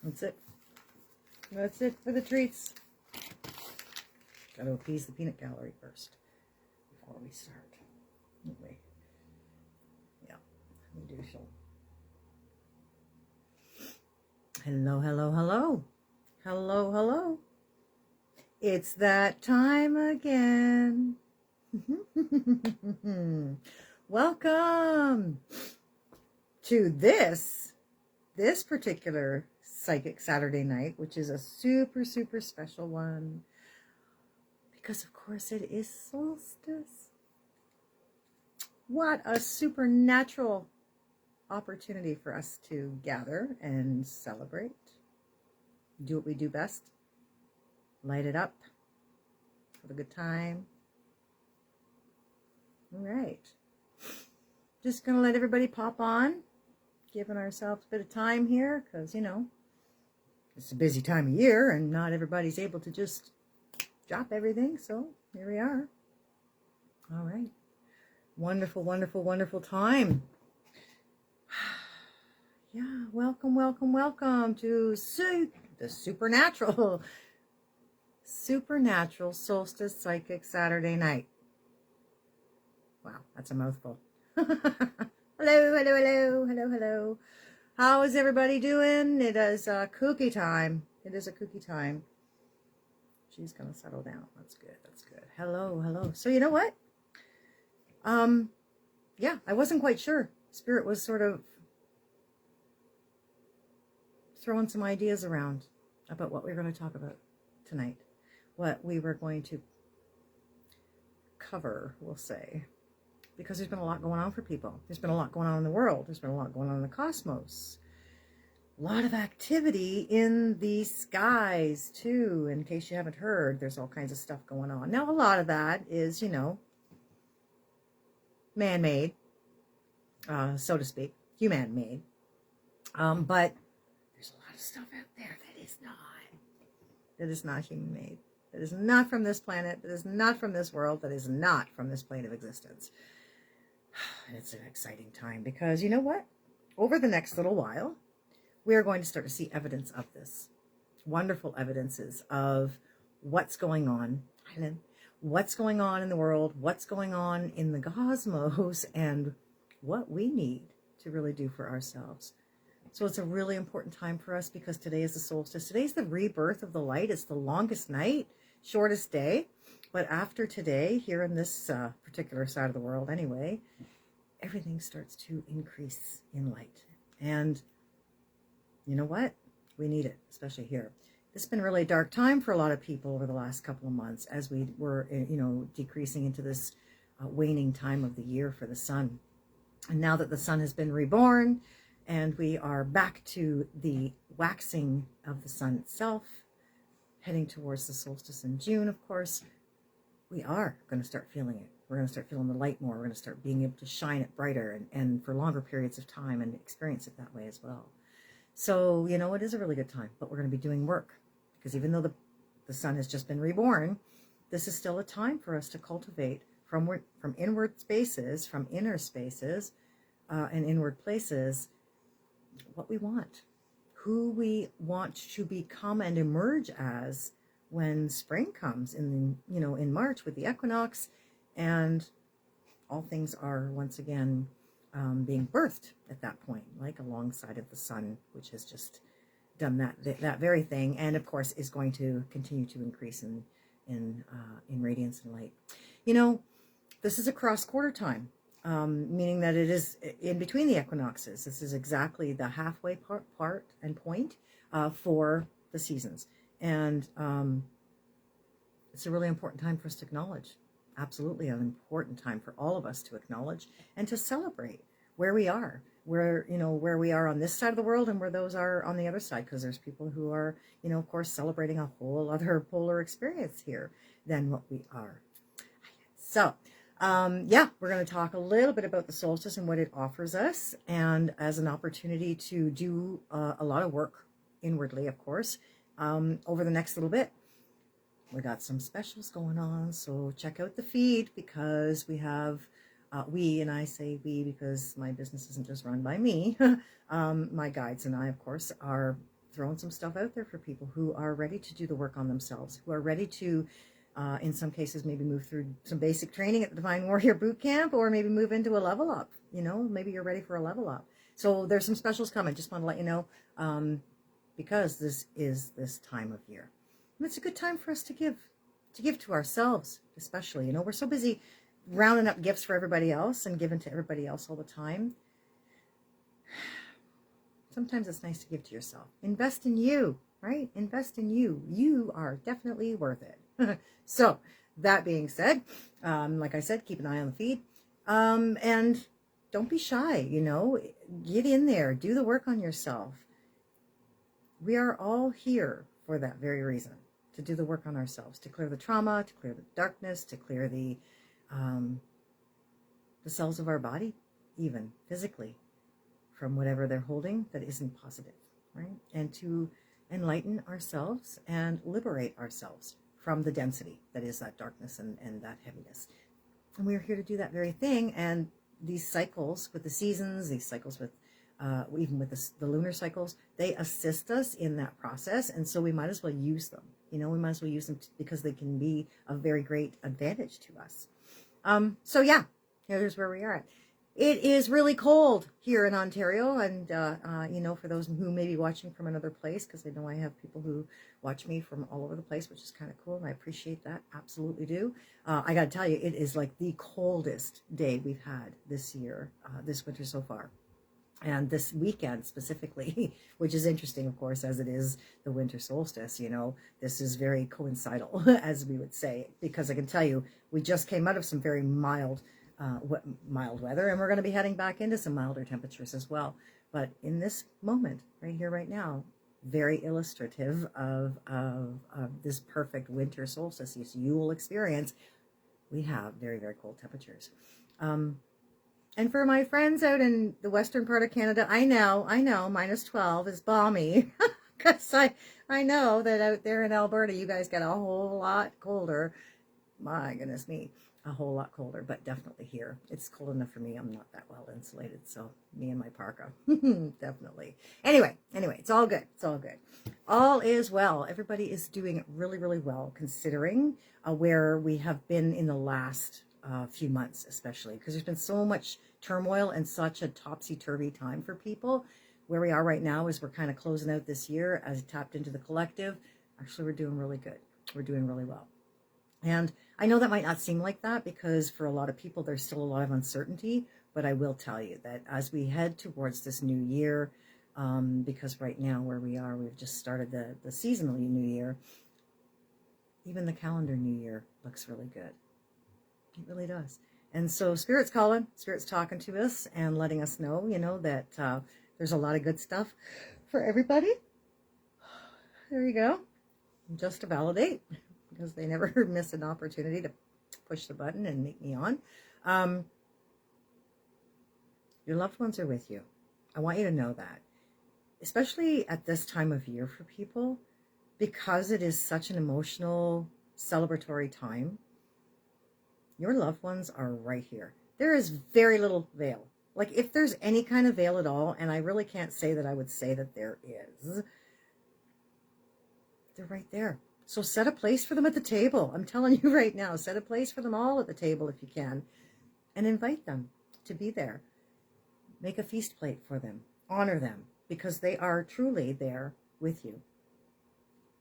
That's it. That's it for the treats. Got to appease the peanut gallery first before we start. Anyway, yeah, we do so. Hello, hello, hello. Hello, hello. It's that time again. Welcome to this particular Psychic Saturday night, which is a super, super special one. Because, of course, it is solstice. What a supernatural opportunity for us to gather and celebrate. Do what we do best. Light it up. Have a good time. All right. Just going to let everybody pop on. Giving ourselves a bit of time here because, you know, it's a busy time of year and not everybody's able to just drop everything. So here we are. All right. Wonderful, wonderful, wonderful time. Yeah, welcome, welcome, welcome to the supernatural solstice psychic Saturday night. Wow, that's a mouthful. Hello, hello, hello, hello, hello. How is everybody doing? It is kooky time. It is a kooky time. She's gonna settle down. That's good. That's good. Hello, hello. So you know what? Yeah, I wasn't quite sure. Spirit was sort of throwing some ideas around about what we were going to talk about tonight. What we were going to cover, we'll say. Because there's been a lot going on for people. There's been a lot going on in the world. There's been a lot going on in the cosmos. A lot of activity in the skies, too. In case you haven't heard, there's all kinds of stuff going on. Now, a lot of that is, you know, man-made, so to speak. Human-made. But there's a lot of stuff out there that is not human-made. That is not from this planet. That is not from this world. That is not from this plane of existence. And it's an exciting time because you know what? Over the next little while, we are going to start to see evidence of this. Wonderful evidences of what's going on. What's going on in the world, what's going on in the cosmos, and what we need to really do for ourselves. So it's a really important time for us because today is the solstice. Today's the rebirth of the light. It's the longest night, shortest day. But after today, here in this particular side of the world anyway, everything starts to increase in light. And you know what? We need it, especially here. It's been a really dark time for a lot of people over the last couple of months as we were, you know, decreasing into this waning time of the year for the sun. And now that the sun has been reborn and we are back to the waxing of the sun itself, heading towards the solstice in June, of course, we are going to start feeling it. We're going to start feeling the light more. We're going to start being able to shine it brighter and for longer periods of time and experience it that way as well. So, you know, it is a really good time, but we're going to be doing work. Because even though the sun has just been reborn, this is still a time for us to cultivate from inward spaces, from inner spaces and inward places, what we want, who we want to become and emerge as when spring comes in, you know, in March with the equinox, and all things are once again being birthed at that point, like alongside of the sun, which has just done that very thing, and of course is going to continue to increase in radiance and light. You know, this is a cross quarter time, meaning that it is in between the equinoxes. This is exactly the halfway part and point for the seasons, and it's a really important time for us to acknowledge. Absolutely an important time for all of us to acknowledge and to celebrate where we are. Where, you know, where we are on this side of the world and where those are on the other side, because there's people who are, you know, of course, celebrating a whole other polar experience here than what we are. So, yeah, we're going to talk a little bit about the solstice and what it offers us, and as an opportunity to do a lot of work inwardly, of course, over the next little bit. We got some specials going on, so check out the feed because we have and I say we because my business isn't just run by me. My guides and I, of course, are throwing some stuff out there for people who are ready to do the work on themselves, who are ready to, in some cases, maybe move through some basic training at the Divine Warrior Boot Camp, or maybe move into a level up. Maybe you're ready for a level up. So there's some specials coming. Just want to let you know, because this is this time of year. And it's a good time for us to give to ourselves, especially. We're so busy rounding up gifts for everybody else and giving to everybody else all the time. Sometimes it's nice to give to yourself. Invest in you, right? Invest in you. You are definitely worth it. So, that being said, like I said, keep an eye on the feed. And don't be shy, Get in there. Do the work on yourself. We are all here for that very reason. To do the work on ourselves. To clear the trauma, to clear the darkness, to clear the cells of our body, even physically, from whatever they're holding that isn't positive, right? And to enlighten ourselves and liberate ourselves from the density that is that darkness and that heaviness. And we're here to do that very thing. And these cycles with the seasons, these cycles with even with the lunar cycles, they assist us in that process. And so we might as well use them. We might as well use them because they can be a very great advantage to us. So yeah, here's where we are at. It is really cold here in Ontario, and for those who may be watching from another place, because I know I have people who watch me from all over the place, which is kind of cool, and I appreciate that, absolutely do. I got to tell you, it is like the coldest day we've had this year, this winter so far. And this weekend specifically, which is interesting, of course, as it is the winter solstice, this is very coincidental, as we would say, because I can tell you, we just came out of some very mild weather, and we're going to be heading back into some milder temperatures as well. But in this moment, right here, right now, very illustrative of this perfect winter solstice Yule experience, we have very, very cold temperatures. And for my friends out in the western part of Canada, I know, -12 is balmy. Because I know that out there in Alberta, you guys get a whole lot colder. My goodness me, a whole lot colder, but definitely here. It's cold enough for me. I'm not that well insulated, so me and my parka, definitely. Anyway, it's all good. It's all good. All is well. Everybody is doing really, really well, considering where we have been in the last few months, especially because there's been so much turmoil and such a topsy-turvy time for people. Where we are right now is we're kind of closing out this year as tapped into the collective. Actually, we're doing really good. We're doing really well. And I know that might not seem like that because for a lot of people, there's still a lot of uncertainty. But I will tell you that as we head towards this new year, because right now where we are, we've just started the seasonal new year. Even the calendar new year looks really good. It really does. And so Spirit's calling, Spirit's talking to us and letting us know, that there's a lot of good stuff for everybody. There you go. Just to validate, because they never miss an opportunity to push the button and make me on. Your loved ones are with you. I want you to know that. Especially at this time of year for people, because it is such an emotional, celebratory time. Your loved ones are right here. There is very little veil. Like if there's any kind of veil at all, and I really can't say that I would say that there is, they're right there. So set a place for them at the table. I'm telling you right now, set a place for them all at the table if you can, and invite them to be there. Make a feast plate for them. Honor them because they are truly there with you.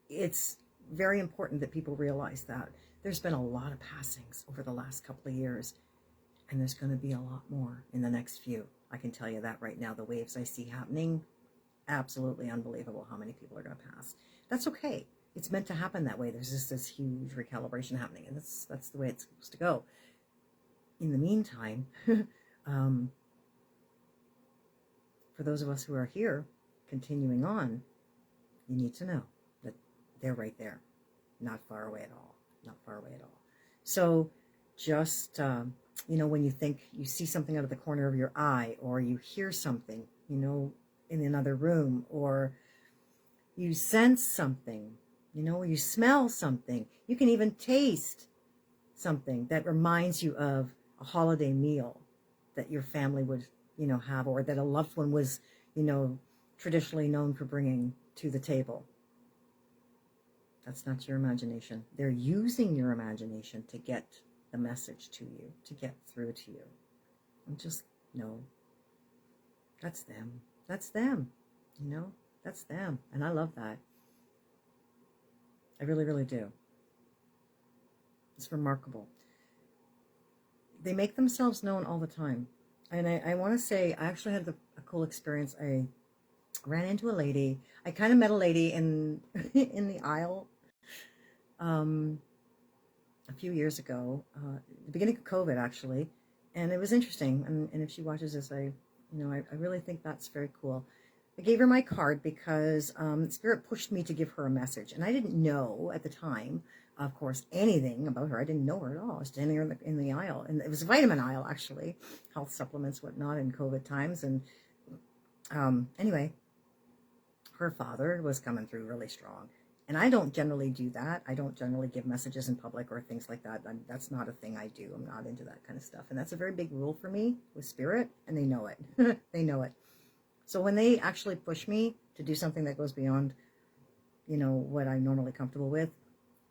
It's very important that people realize that. There's been a lot of passings over the last couple of years, and there's going to be a lot more in the next few. I can tell you that right now. The waves I see happening, absolutely unbelievable how many people are going to pass. That's okay. It's meant to happen that way. There's just this huge recalibration happening, and that's the way it's supposed to go. In the meantime, for those of us who are here, continuing on, you need to know that they're right there, not far away at all. Not far away at all. So just, when you think you see something out of the corner of your eye, or you hear something, in another room, or you sense something, or you smell something, you can even taste something that reminds you of a holiday meal that your family would, have, or that a loved one was, traditionally known for bringing to the table. That's not your imagination. They're using your imagination to get the message to you, to get through to you. And just know, that's them. That's them. You know, that's them. And I love that. I really, really do. It's remarkable. They make themselves known all the time. And I want to say, I actually had a cool experience. I ran into a lady. I kind of met a lady in in the aisle a few years ago, the beginning of COVID, actually. And it was interesting. And if she watches this, I really think that's very cool. I gave her my card because Spirit pushed me to give her a message. And I didn't know at the time, of course, anything about her. I didn't know her at all. I was standing there in the aisle. And it was a vitamin aisle, actually. Health supplements, whatnot, in COVID times. And anyway, her father was coming through really strong. And I don't generally do that. I don't generally give messages in public or things like that. That's not a thing I do. I'm not into that kind of stuff. And that's a very big rule for me with Spirit. And they know it. They know it. So when they actually push me to do something that goes beyond, what I'm normally comfortable with,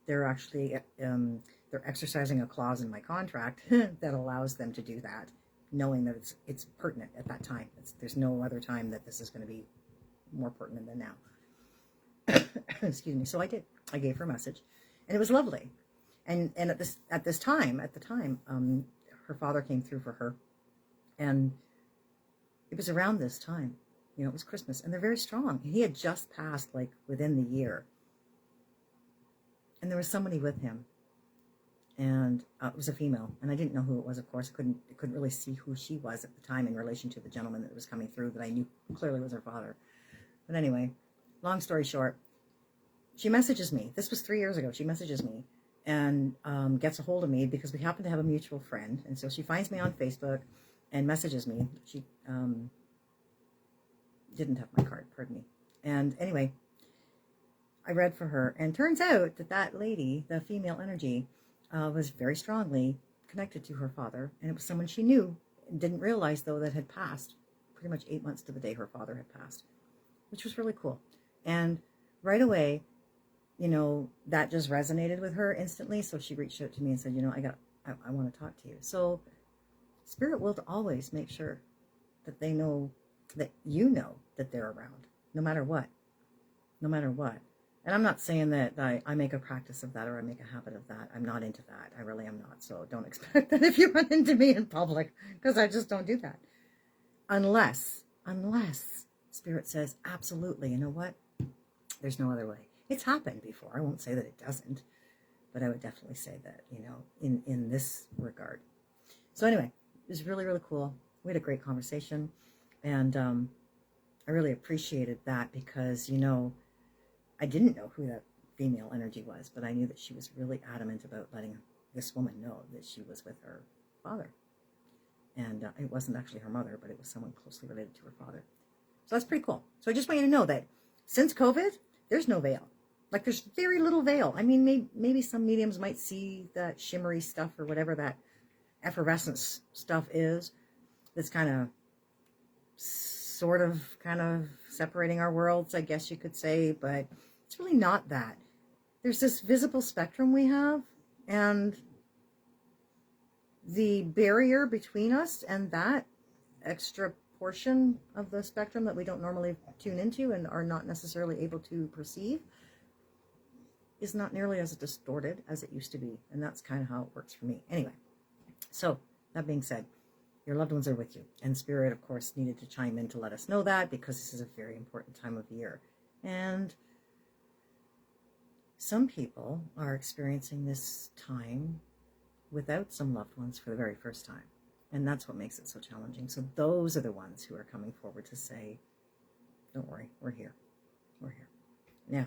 they're actually, they're exercising a clause in my contract that allows them to do that, knowing that it's pertinent at that time. There's no other time that this is going to be more pertinent than now. Excuse me. So I did. I gave her a message, and it was lovely. And at the time, her father came through for her, and it was around this time. It was Christmas, and they're very strong. He had just passed, like, within the year, and there was somebody with him, and it was a female, and I didn't know who it was. Of course, I couldn't really see who she was at the time in relation to the gentleman that was coming through that I knew clearly was her father. But anyway, long story short, she messages me. This was 3 years ago. She messages me and gets a hold of me because we happen to have a mutual friend. And so she finds me on Facebook and messages me. She didn't have my card, pardon me. And anyway, I read for her. And turns out that lady, the female energy, was very strongly connected to her father. And it was someone she knew. Didn't realize, though, that had passed pretty much 8 months to the day her father had passed, which was really cool. And right away, that just resonated with her instantly. So she reached out to me and said, I want to talk to you. So Spirit will always make sure that they know that that they're around, no matter what. And I'm not saying that I make a practice of that or I make a habit of that. I'm not into that. I really am not. So don't expect that if you run into me in public, because I just don't do that. Unless Spirit says, absolutely, you know what? There's no other way. It's happened before. I won't say that it doesn't, but I would definitely say that, in this regard. So anyway, it was really, really cool. We had a great conversation, and I really appreciated that because, I didn't know who that female energy was, but I knew that she was really adamant about letting this woman know that she was with her father. And it wasn't actually her mother, but it was someone closely related to her father. So that's pretty cool. So I just want you to know that since COVID, there's no veil. Like, there's very little veil. I mean, maybe some mediums might see that shimmery stuff or whatever that effervescence stuff is that's kind of separating our worlds, I guess you could say, but it's really not that. There's this visible spectrum we have, and the barrier between us and that extra portion of the spectrum that we don't normally tune into and are not necessarily able to perceive is not nearly as distorted as it used to be. And that's kind of how it works for me. Anyway, so that being said, your loved ones are with you. And Spirit, of course, needed to chime in to let us know that because this is a very important time of year. And some people are experiencing this time without some loved ones for the very first time. And that's what makes it so challenging. So those are the ones who are coming forward to say, don't worry, we're here. We're here. Now,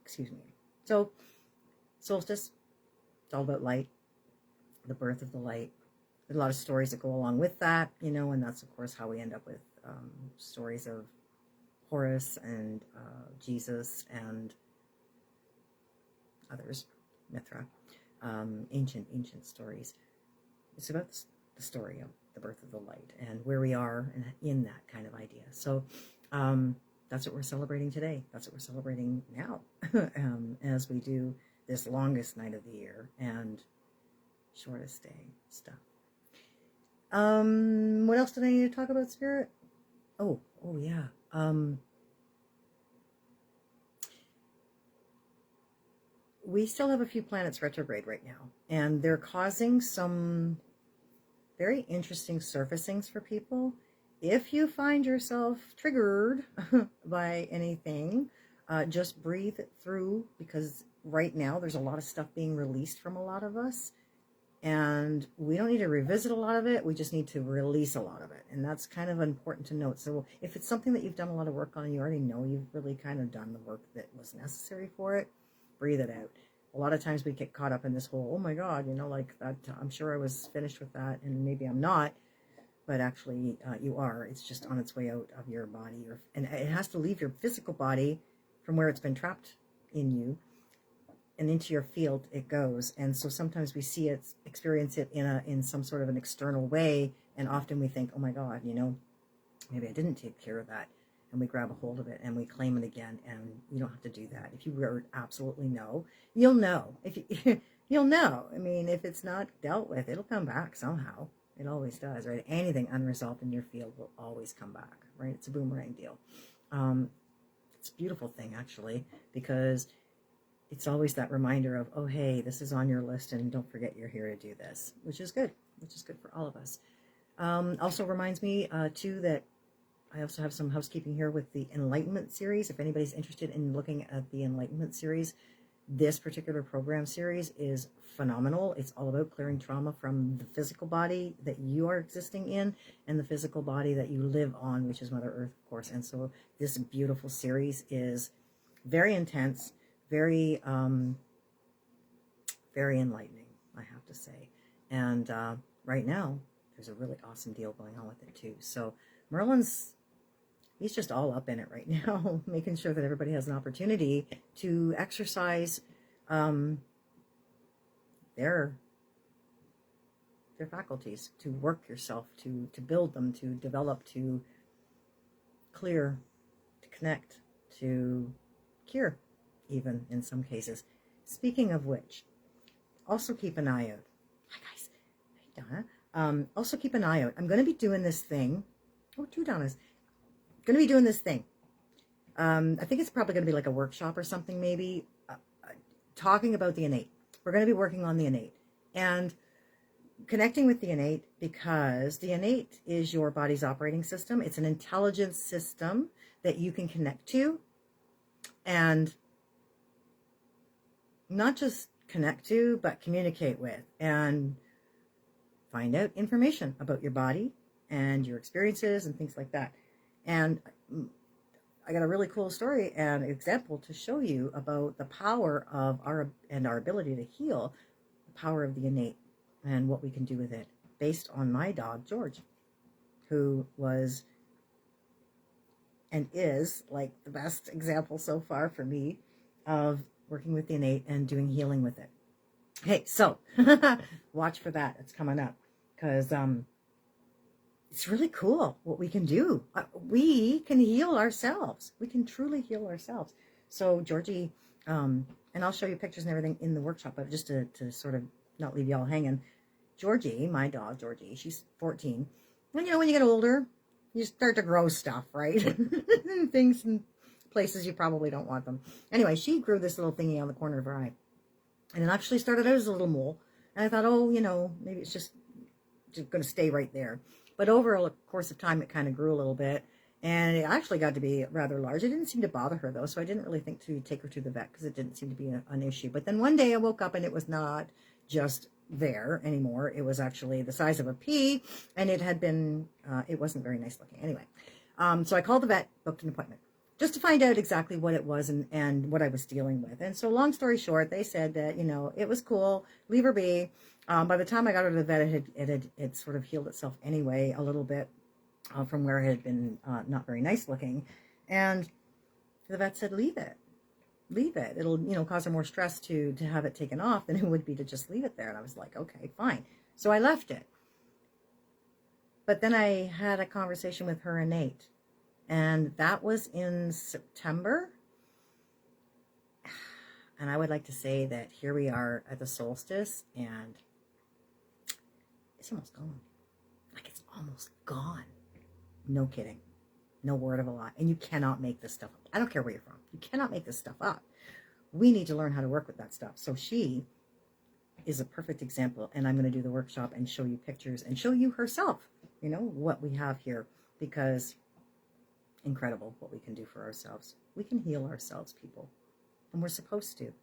excuse me. So, solstice, it's all about light, the birth of the light. There's a lot of stories that go along with that, and that's, of course, how we end up with stories of Horus and Jesus and others, Mithra, ancient stories. It's about the story of the birth of the light and where we are in that kind of idea. So That's what we're celebrating today. That's what we're celebrating now as we do this longest night of the year and shortest day stuff. What else did I need to talk about, Spirit? Oh yeah. We still have a few planets retrograde right now, and they're causing some very interesting surfacings for people. If you find yourself triggered by anything, just breathe it through, because right now there's a lot of stuff being released from a lot of us, and we don't need to revisit a lot of it. We just need to release a lot of it, and that's kind of important to note. So if it's something that you've done a lot of work on and you already know you've really kind of done the work that was necessary for it, breathe it out. A lot of times we get caught up in this whole, oh my God, like that, I'm sure I was finished with that, and maybe I'm not, but actually you are. It's just on its way out of your body, and it has to leave your physical body from where it's been trapped in you, and into your field it goes. And so sometimes we see it, experience it in some sort of an external way, and often we think, oh my God, maybe I didn't take care of that. And we grab a hold of it and we claim it again, and you don't have to do that. If you absolutely know, you'll know. If you, you'll know. I mean, if it's not dealt with, it'll come back somehow. It always does, right? Anything unresolved in your field will always come back, right? It's a boomerang deal. It's a beautiful thing, actually, because it's always that reminder of, oh, hey, this is on your list, and don't forget you're here to do this, which is good for all of us. Also reminds me, too, that I also have some housekeeping here with the Enlightenment series. If anybody's interested in looking at the Enlightenment series, this particular program series is phenomenal. It's all about clearing trauma from the physical body that you are existing in and the physical body that you live on, which is Mother Earth, of course. And so this beautiful series is very intense, very enlightening, I have to say. And right now, there's a really awesome deal going on with it, too. So he's just all up in it right now, making sure that everybody has an opportunity to exercise their faculties, to work yourself, to build them, to develop, to clear, to connect, to cure, even in some cases. Speaking of which, also keep an eye out. Hi guys. Hey Donna. Also keep an eye out. I'm going to be doing this thing. Oh, 2 Donnas. Going to be doing this thing. I think it's probably going to be like a workshop or something, maybe, talking about the innate. We're going to be working on the innate and connecting with the innate, because the innate is your body's operating system. It's an intelligence system that you can connect to, and not just connect to, but communicate with, and find out information about your body and your experiences and things like that. And I got a really cool story and example to show you about the power of our ability to heal, the power of the innate and what we can do with it, based on my dog, George, who was and is like the best example so far for me of working with the innate and doing healing with it. Okay, so watch for that. It's coming up, because it's really cool what we can do. We can heal ourselves. We can truly heal ourselves. So Georgie, and I'll show you pictures and everything in the workshop, but just to sort of not leave you all hanging. Georgie, my dog, Georgie, she's 14. And when you get older, you start to grow stuff, right? Things and places you probably don't want them. Anyway, she grew this little thingy on the corner of her eye. And it actually started out as a little mole. And I thought, oh, maybe it's just going to stay right there. But over a course of time, it kind of grew a little bit. And it actually got to be rather large. It didn't seem to bother her, though. So I didn't really think to take her to the vet, because it didn't seem to be an issue. But then one day I woke up and it was not just there anymore. It was actually the size of a pea. And it had been, it wasn't very nice looking. Anyway, so I called the vet, booked an appointment, just to find out exactly what it was and what I was dealing with. And so long story short, they said that, it was cool, leave her be. By the time I got her to the vet, it had sort of healed itself anyway, a little bit from where it had been not very nice looking. And the vet said, leave it. It'll, cause her more stress to have it taken off than it would be to just leave it there. And I was like, okay, fine. So I left it. But then I had a conversation with her innate. And that was in September. And I would like to say that here we are at the solstice, and it's almost gone. Like, it's almost gone. No kidding. No word of a lie. And you cannot make this stuff up. I don't care where you're from. You cannot make this stuff up. We need to learn how to work with that stuff. So she is a perfect example, and I'm going to do the workshop and show you pictures and show you herself, you know, what we have here, because incredible what we can do for ourselves. We can heal ourselves, people. And we're supposed to.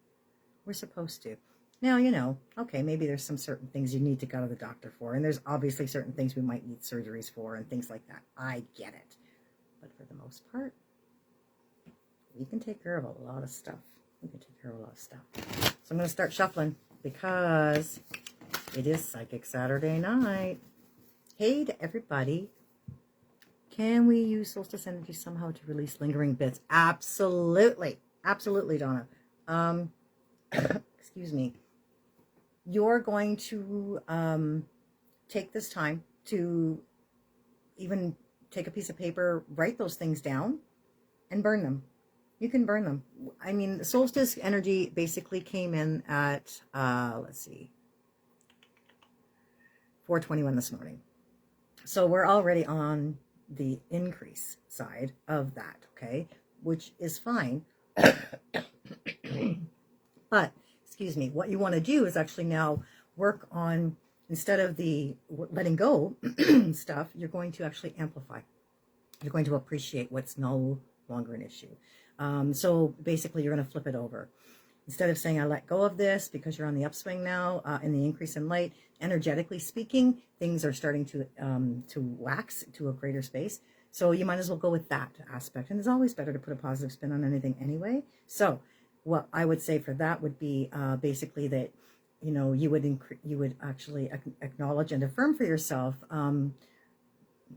We're supposed to. Now, you know, okay, maybe there's some certain things you need to go to the doctor for, and there's obviously certain things we might need surgeries for and things like that. I get it. But for the most part, we can take care of a lot of stuff. We can take care of a lot of stuff. So I'm going to start shuffling because it is Psychic Saturday night. Hey to everybody. Can we use solstice energy somehow to release lingering bits? Absolutely. Absolutely, Donna. Excuse me. You're going to take this time to even take a piece of paper, write those things down, and burn them. You can burn them. I mean, the solstice energy basically came in at, let's see, 4:21 this morning. So we're already on the increase side of that, okay? Which is fine. But, excuse me, what you want to do is actually now work on, instead of the letting go stuff, you're going to actually amplify. You're going to appreciate what's no longer an issue. So basically, you're going to flip it over. Instead of saying, I let go of this because you're on the upswing now, in the increase in light, energetically speaking, things are starting to wax to a greater space. So you might as well go with that aspect. And it's always better to put a positive spin on anything anyway. So what I would say for that would be basically that, you know, you would actually acknowledge and affirm for yourself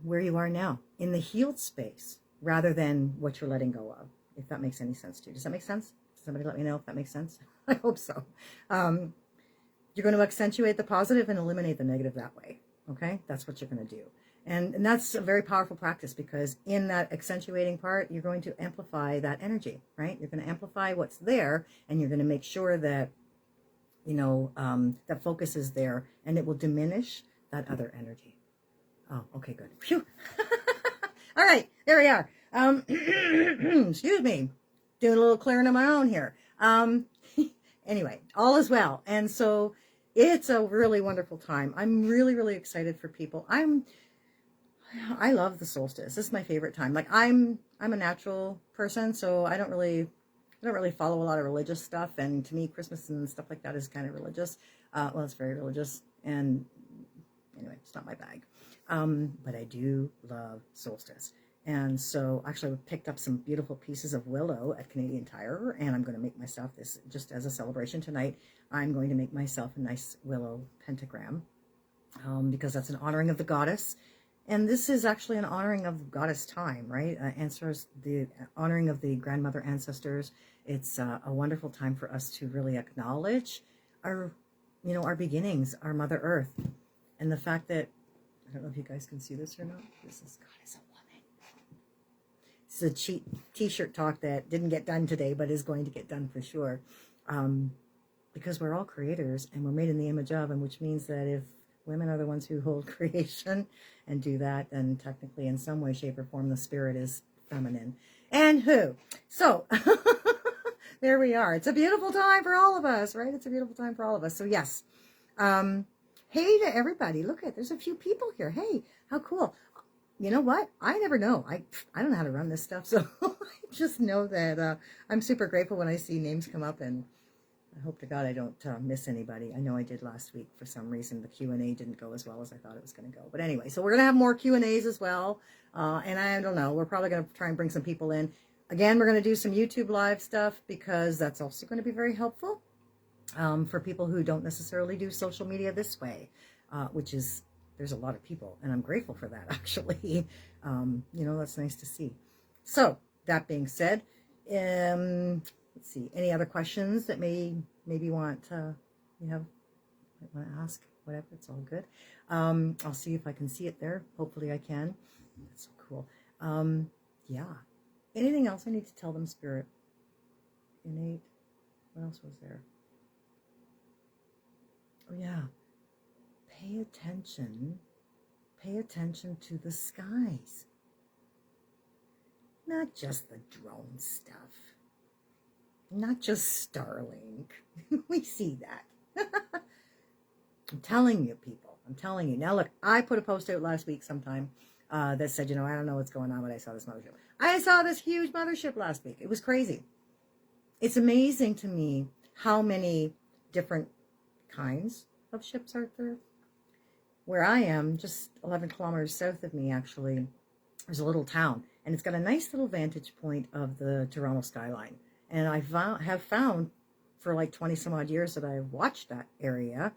where you are now in the healed space rather than what you're letting go of, if that makes any sense to you. Does that make sense? Somebody let me know if that makes sense. I hope so. You're going to accentuate the positive and eliminate the negative that way. Okay? That's what you're going to do. And that's a very powerful practice, because in that accentuating part, you're going to amplify that energy, right? You're going to amplify what's there, and you're going to make sure that, you know, that focus is there, and it will diminish that other energy. Oh, okay, good. Phew. All right, there we are. Excuse me. Doing a little clearing of my own here. Anyway, all is well. And so it's a really wonderful time. I'm really, really excited for people. I love the solstice. This is my favorite time. Like, I'm a natural person, so I don't really follow a lot of religious stuff. And to me, Christmas and stuff like that is kind of religious. Well, it's very religious. And anyway, it's not my bag. But I do love solstice. And so actually I picked up some beautiful pieces of willow at Canadian Tire, and I'm going to make myself this just as a celebration tonight. I'm going to make myself a nice willow pentagram because that's an honoring of the goddess. And this is actually an honoring of goddess time, right? Answers the honoring of the grandmother ancestors. It's a wonderful time for us to really acknowledge our, you know, our beginnings, our Mother Earth, and the fact that, I don't know if you guys can see this or not. This is Goddess of Woman. This is a cheap t-shirt talk that didn't get done today, but is going to get done for sure. Because we're all creators and we're made in the image of, and which means that if women are the ones who hold creation and do that, then technically in some way, shape, or form, the spirit is feminine. And who? So there we are. It's a beautiful time for all of us, right? It's a beautiful time for all of us. So yes. Hey to everybody. Look at, there's a few people here. Hey, how cool. You know what? I never know. I don't know how to run this stuff. So I just know that I'm super grateful when I see names come up, and I hope to God I don't miss anybody. I know I did last week. For some reason, the Q&A didn't go as well as I thought it was going to go. But anyway, so we're going to have more Q&As as well. And I don't know. We're probably going to try and bring some people in. Again, we're going to do some YouTube live stuff because that's also going to be very helpful for people who don't necessarily do social media this way, which is, there's a lot of people. And I'm grateful for that, actually. You know, that's nice to see. So, that being said, let's see, any other questions that maybe want you want to ask, whatever, it's all good. I'll see if I can see it there. Hopefully I can. That's so cool. Yeah. Anything else I need to tell them, Spirit? Innate. What else was there? Oh, yeah. Pay attention. Pay attention to the skies. Not just the drone stuff. Not just Starlink. We see that. I'm telling you, people. I'm telling you. Now, look, I put a post out last week sometime that said, I don't know what's going on, but I saw this mothership. I saw this huge mothership last week. It was crazy. It's amazing to me how many different kinds of ships are there. Where I am, just 11 kilometers south of me, actually, there's a little town. And it's got a nice little vantage point of the Toronto skyline. And I have found for like 20 some odd years that I've watched that area,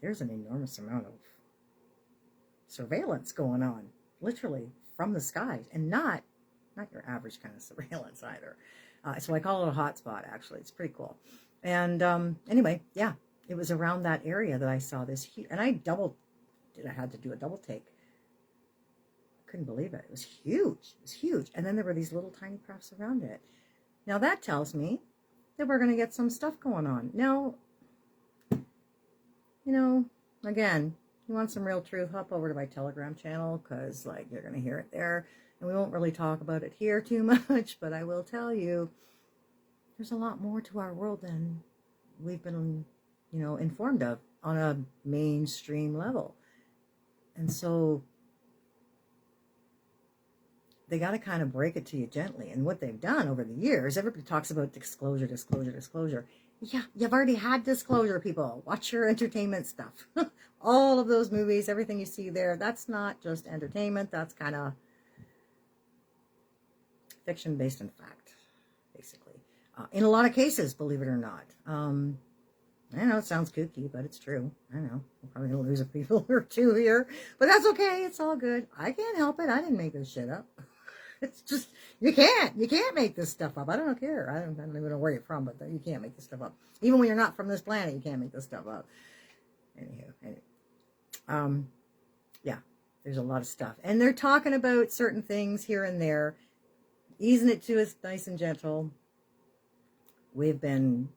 there's an enormous amount of surveillance going on, literally from the skies, and not your average kind of surveillance either. So I call it a hotspot, actually. It's pretty cool. And anyway, yeah, it was around that area that I saw this huge, and I had to do a double take. Couldn't believe it. It was huge. It was huge. And then there were these little tiny crafts around it. Now that tells me that we're going to get some stuff going on. Now, again, you want some real truth, hop over to my Telegram channel, because you're going to hear it there. And we won't really talk about it here too much, but I will tell you, there's a lot more to our world than we've been, informed of on a mainstream level. And so they got to kind of break it to you gently. And what they've done over the years, everybody talks about disclosure. Yeah, you've already had disclosure, people. Watch your entertainment stuff. All of those movies, everything you see there, that's not just entertainment. That's kind of fiction based in fact, basically. In a lot of cases, believe it or not. I know it sounds kooky, but it's true. I know. I'm probably going to lose a people or two here. But that's okay. It's all good. I can't help it. I didn't make this shit up. It's just, you can't make this stuff up. I don't care. I don't even know where you're from, but you can't make this stuff up. Even when you're not from this planet, you can't make this stuff up. Anywho. Yeah, there's a lot of stuff. And they're talking about certain things here and there, easing it to us nice and gentle. We've been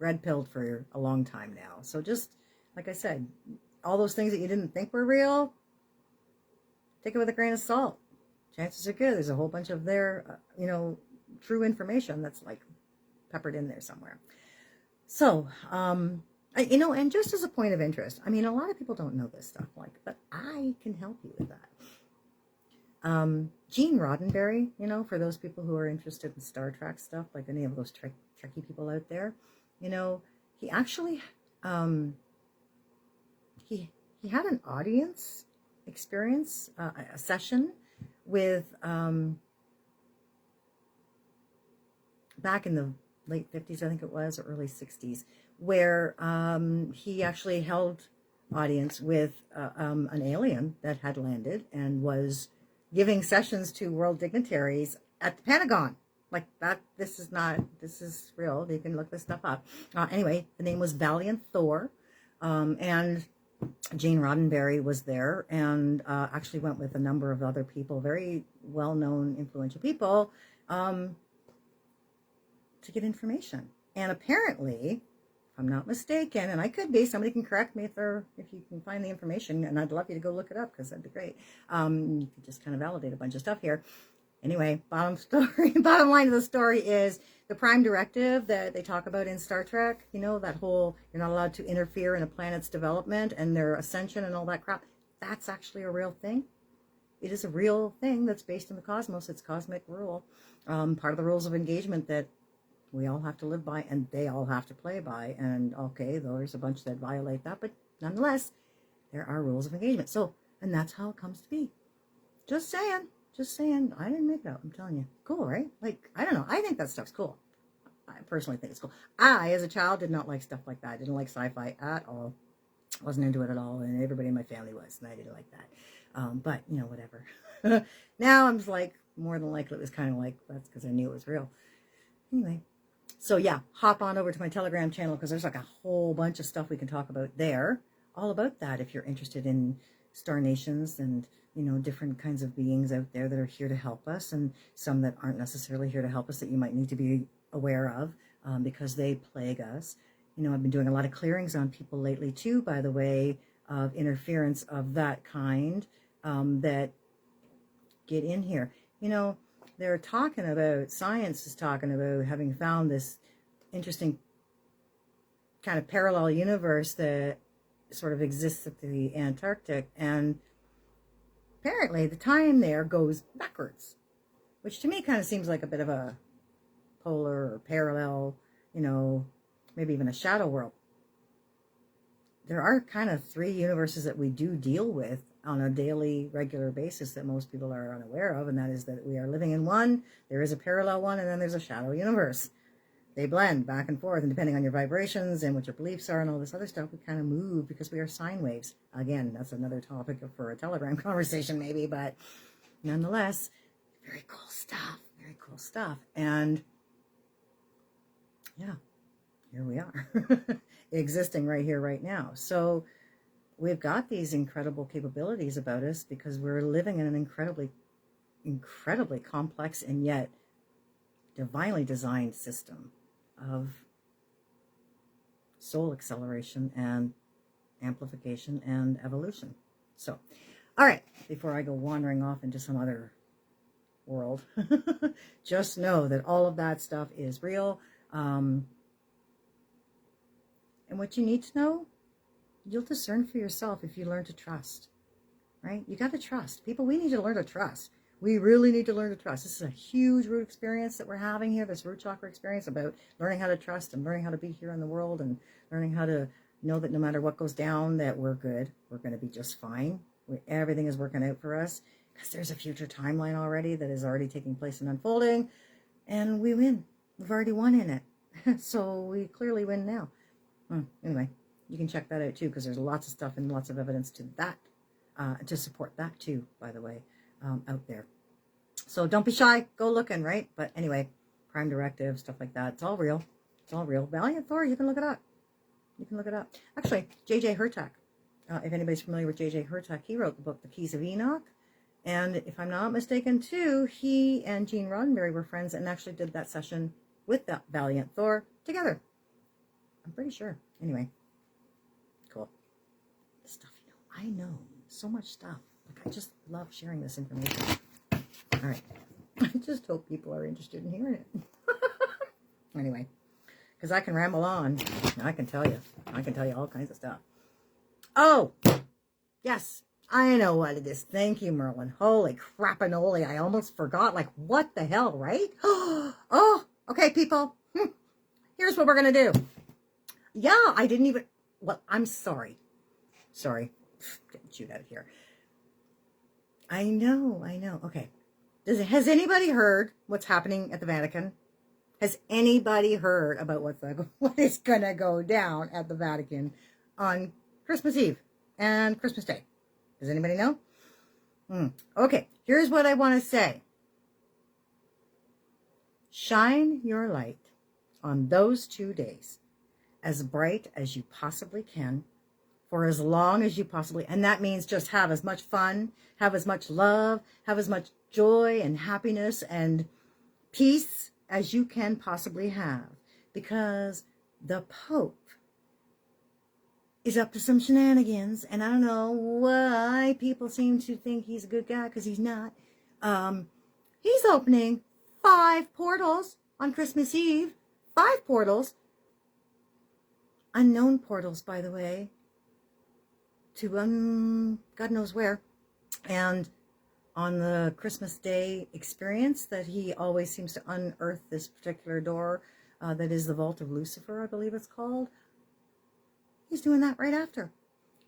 red-pilled for a long time now. So just, like I said, all those things that you didn't think were real, take it with a grain of salt. Chances are good. There's a whole bunch of their, true information that's peppered in there somewhere. So, and just as a point of interest, a lot of people don't know this stuff, but I can help you with that. Gene Roddenberry, for those people who are interested in Star Trek stuff, like any of those Trekkie people out there, he actually, he had an audience experience, a session with, back in the late 50s, I think it was, or early 60s, where he actually held audience with an alien that had landed and was giving sessions to world dignitaries at the Pentagon. This is real. You can look this stuff up. Anyway, the name was Valiant Thor, and Gene Roddenberry was there, and actually went with a number of other people, very well-known, influential people, to get information. And apparently, if I'm not mistaken, and I could be, somebody can correct me if you can find the information, and I'd love you to go look it up, because that'd be great. You could just kind of validate a bunch of stuff here. Anyway, bottom line of the story is the prime directive that they talk about in Star Trek, that whole, you're not allowed to interfere in a planet's development and their ascension and all that crap. That's actually a real thing. It is a real thing that's based in the cosmos. It's cosmic rule. Part of the rules of engagement that we all have to live by and they all have to play by. And okay, there's a bunch that violate that, but nonetheless, there are rules of engagement. So, and that's how it comes to be. Just saying. I didn't make it up. I'm telling you. Cool, right? I don't know. I think that stuff's cool. I personally think it's cool. I, as a child, did not like stuff like that. I didn't like sci-fi at all. Wasn't into it at all. And everybody in my family was. And I didn't like that. But, whatever. Now I'm just more than likely it was kind of that's because I knew it was real. Anyway. So, yeah. Hop on over to my Telegram channel because there's a whole bunch of stuff we can talk about there. All about that if you're interested in star nations and, you know, different kinds of beings out there that are here to help us, and some that aren't necessarily here to help us that you might need to be aware of because they plague us. You know, I've been doing a lot of clearings on people lately too, by the way, of interference of that kind that get in here. You know, they're talking about, science is talking about having found this interesting kind of parallel universe that sort of exists at the Antarctic, and apparently the time there goes backwards, which to me kind of seems like a bit of a polar or parallel, you know, maybe even a shadow world. There are kind of 3 universes that we do deal with on a daily, regular basis that most people are unaware of, and that is that we are living in one, there is a parallel one, and then there's a shadow universe. They blend back and forth, and depending on your vibrations and what your beliefs are and all this other stuff, we kind of move because we are sine waves. Again, that's another topic for a Telegram conversation maybe, but nonetheless, very cool stuff, very cool stuff. And yeah, here we are, existing right here, right now. So we've got these incredible capabilities about us because we're living in an incredibly complex and yet divinely designed system of soul acceleration and amplification and evolution. So, all right, before I go wandering off into some other world, just know that all of that stuff is real. And what you need to know, you'll discern for yourself if you learn to trust, right? You got to trust. People, we need to learn to trust. We really need to learn to trust. This is a huge root experience that we're having here, this root chakra experience about learning how to trust and learning how to be here in the world and learning how to know that no matter what goes down, that we're good. We're going to be just fine. Everything is working out for us because there's a future timeline already that is already taking place and unfolding, and we win. We've already won in it. So we clearly win now. Anyway, you can check that out too, because there's lots of stuff and lots of evidence to that, to support that too, by the way, out there. So don't be shy. Go looking, right? But anyway, Prime Directive, stuff like that. It's all real. It's all real. Valiant Thor, you can look it up. You can look it up. Actually, J.J. Hurtak, if anybody's familiar with J.J. Hurtak, he wrote the book, The Keys of Enoch. And if I'm not mistaken too, he and Gene Roddenberry were friends and actually did that session with that Valiant Thor together. I'm pretty sure. Anyway, cool. This stuff, you know, I know so much stuff. Like, I just love sharing this information. All right. I just hope people are interested in hearing it. Anyway, because I can ramble on. I can tell you all kinds of stuff. Oh, yes. I know what it is. Thank you, Merlin. Holy crapinoli. I almost forgot. Like, what the hell, right? Oh, okay, people. Here's what we're going to do. Yeah, I didn't even... Well, I'm sorry. Sorry. Getting chewed out of here. I know. Okay. Has anybody heard what's happening at the Vatican? Has anybody heard about what is going to go down at the Vatican on Christmas Eve and Christmas Day? Does anybody know? Okay, here's what I want to say. Shine your light on those 2 days as bright as you possibly can for as long as you possibly, and that means just have as much fun, have as much love, have as much joy and happiness and peace as you can possibly have, because the Pope is up to some shenanigans, and I don't know why people seem to think he's a good guy, because he's not. He's opening 5 portals on Christmas Eve. 5 portals. Unknown portals, by the way, to God knows where. And on the Christmas Day experience that he always seems to unearth this particular door that is the Vault of Lucifer, I believe it's called. He's doing that right after.